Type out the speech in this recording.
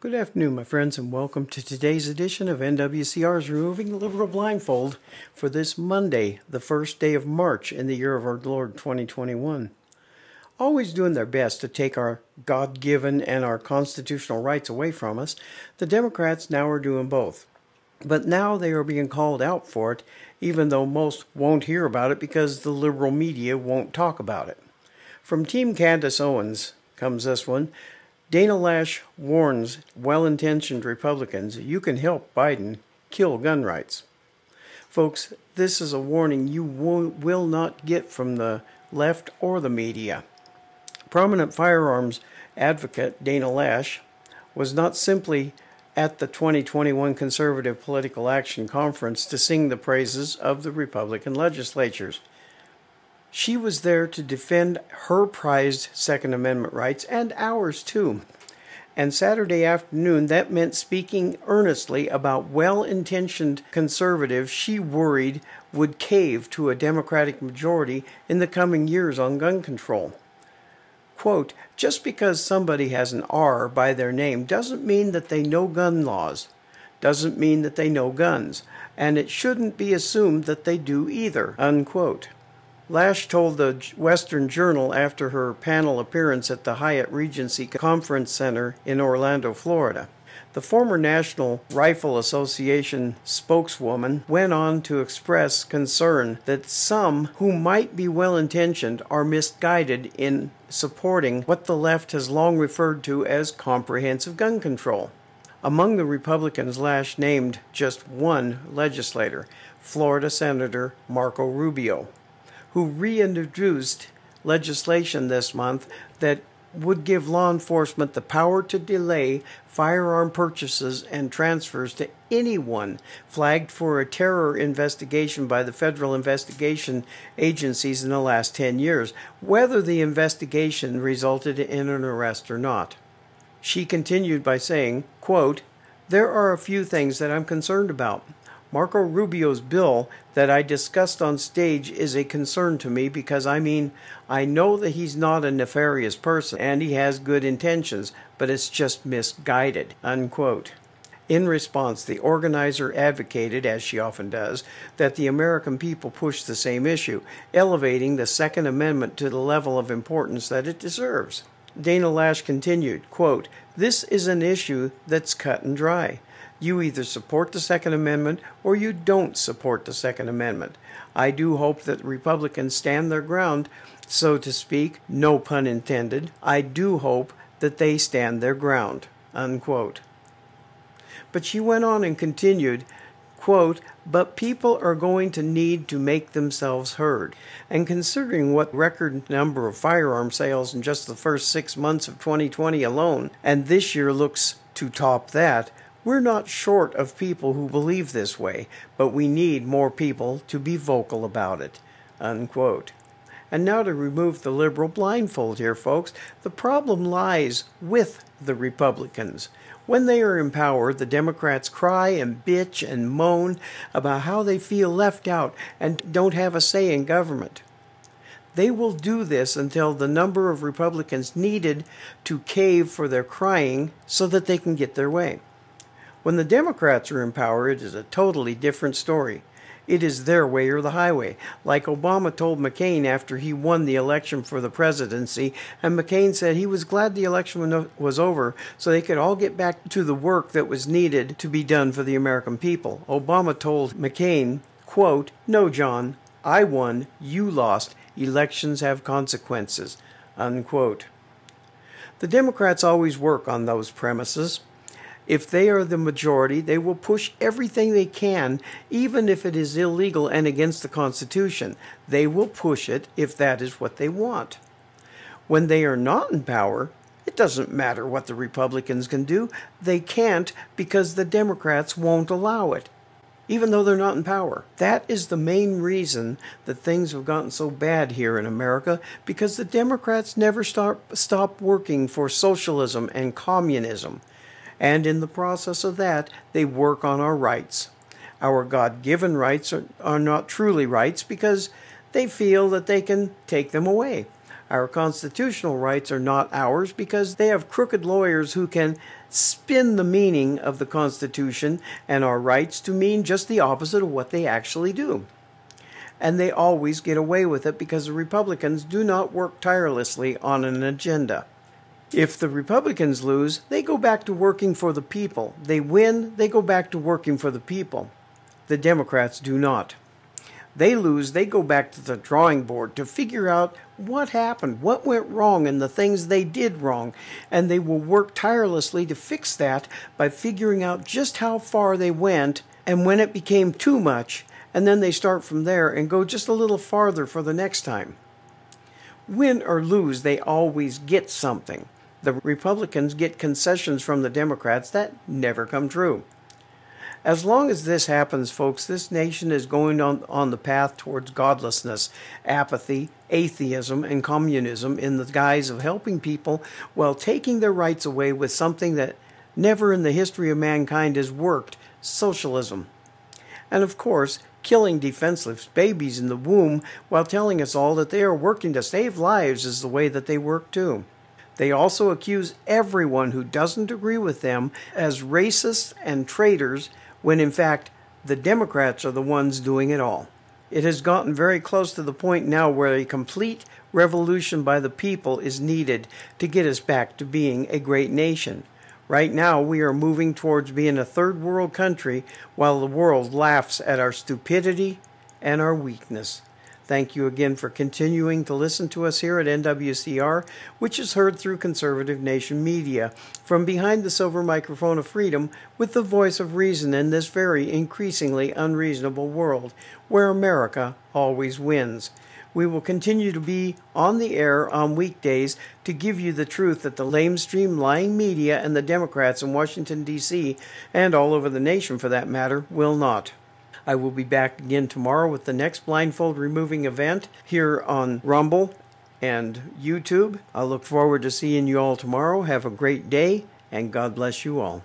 Good afternoon, my friends, and welcome to today's edition of NWCR's Removing the Liberal Blindfold for this Monday, the first day of March in the year of our Lord 2021. Always doing their best to take our God-given and our constitutional rights away from us, the Democrats now are doing both. But now they are being called out for it, even though most won't hear about it because the liberal media won't talk about it. From Team Candace Owens comes this one. Dana Lash warns well-intentioned Republicans you can help Biden kill gun rights. Folks, this is a warning you will not get from the left or the media. Prominent firearms advocate Dana Lash was not simply at the 2021 Conservative Political Action Conference to sing the praises of the Republican legislatures. She was there to defend her prized Second Amendment rights and ours too. And Saturday afternoon, that meant speaking earnestly about well-intentioned conservatives she worried would cave to a Democratic majority in the coming years on gun control. Quote, just because somebody has an R by their name doesn't mean that they know gun laws, doesn't mean that they know guns, and it shouldn't be assumed that they do either, unquote. Lash told the Western Journal after her panel appearance at the Hyatt Regency Conference Center in Orlando, Florida. The former National Rifle Association spokeswoman went on to express concern that some who might be well-intentioned are misguided in supporting what the left has long referred to as comprehensive gun control. Among the Republicans, Lash named just one legislator, Florida Senator Marco Rubio, who reintroduced legislation this month that would give law enforcement the power to delay firearm purchases and transfers to anyone flagged for a terror investigation by the federal investigation agencies in the last 10 years, whether the investigation resulted in an arrest or not. She continued by saying, quote, there are a few things that I'm concerned about. Marco Rubio's bill that I discussed on stage is a concern to me because, I know that he's not a nefarious person and he has good intentions, but it's just misguided, unquote. In response, the organizer advocated, as she often does, that the American people push the same issue, elevating the Second Amendment to the level of importance that it deserves. Dana Lash continued, quote, this is an issue that's cut and dry. You either support the Second Amendment or you don't support the Second Amendment. I do hope that Republicans stand their ground, so to speak, no pun intended. I do hope that they stand their ground, unquote. But she went on and continued, quote, but people are going to need to make themselves heard. And considering what record number of firearm sales in just the first 6 months of 2020 alone, and this year looks to top that, we're not short of people who believe this way, but we need more people to be vocal about it, unquote. And now to remove the liberal blindfold here, folks, the problem lies with the Republicans. When they are in power, the Democrats cry and bitch and moan about how they feel left out and don't have a say in government. They will do this until the number of Republicans needed to cave for their crying so that they can get their way. When the Democrats are in power, it is a totally different story. It is their way or the highway, like Obama told McCain after he won the election for the presidency, and McCain said he was glad the election was over so they could all get back to the work that was needed to be done for the American people. Obama told McCain, quote, no, John, I won, you lost, elections have consequences, unquote. The Democrats always work on those premises. If they are the majority, they will push everything they can, even if it is illegal and against the Constitution. They will push it if that is what they want. When they are not in power, it doesn't matter what the Republicans can do. They can't because the Democrats won't allow it, even though they're not in power. That is the main reason that things have gotten so bad here in America, because the Democrats never stop working for socialism and communism. And in the process of that, they work on our rights. Our God-given rights are not truly rights because they feel that they can take them away. Our constitutional rights are not ours because they have crooked lawyers who can spin the meaning of the Constitution and our rights to mean just the opposite of what they actually do. And they always get away with it because the Republicans do not work tirelessly on an agenda. If the Republicans lose, they go back to working for the people. They win, they go back to working for the people. The Democrats do not. They lose, they go back to the drawing board to figure out what happened, what went wrong, and the things they did wrong. And they will work tirelessly to fix that by figuring out just how far they went and when it became too much. And then they start from there and go just a little farther for the next time. Win or lose, they always get something. The Republicans get concessions from the Democrats that never come true. As long as this happens, folks, this nation is going on the path towards godlessness, apathy, atheism, and communism in the guise of helping people while taking their rights away with something that never in the history of mankind has worked, socialism. And of course, killing defenseless babies in the womb while telling us all that they are working to save lives is the way that they work too. They also accuse everyone who doesn't agree with them as racists and traitors when in fact the Democrats are the ones doing it all. It has gotten very close to the point now where a complete revolution by the people is needed to get us back to being a great nation. Right now we are moving towards being a third world country while the world laughs at our stupidity and our weakness. Thank you again for continuing to listen to us here at NWCR, which is heard through Conservative Nation Media, from behind the silver microphone of freedom with the voice of reason in this very increasingly unreasonable world, where America always wins. We will continue to be on the air on weekdays to give you the truth that the lamestream lying media and the Democrats in Washington, D.C., and all over the nation for that matter, will not. I will be back again tomorrow with the next blindfold removing event here on Rumble and YouTube. I look forward to seeing you all tomorrow. Have a great day, and God bless you all.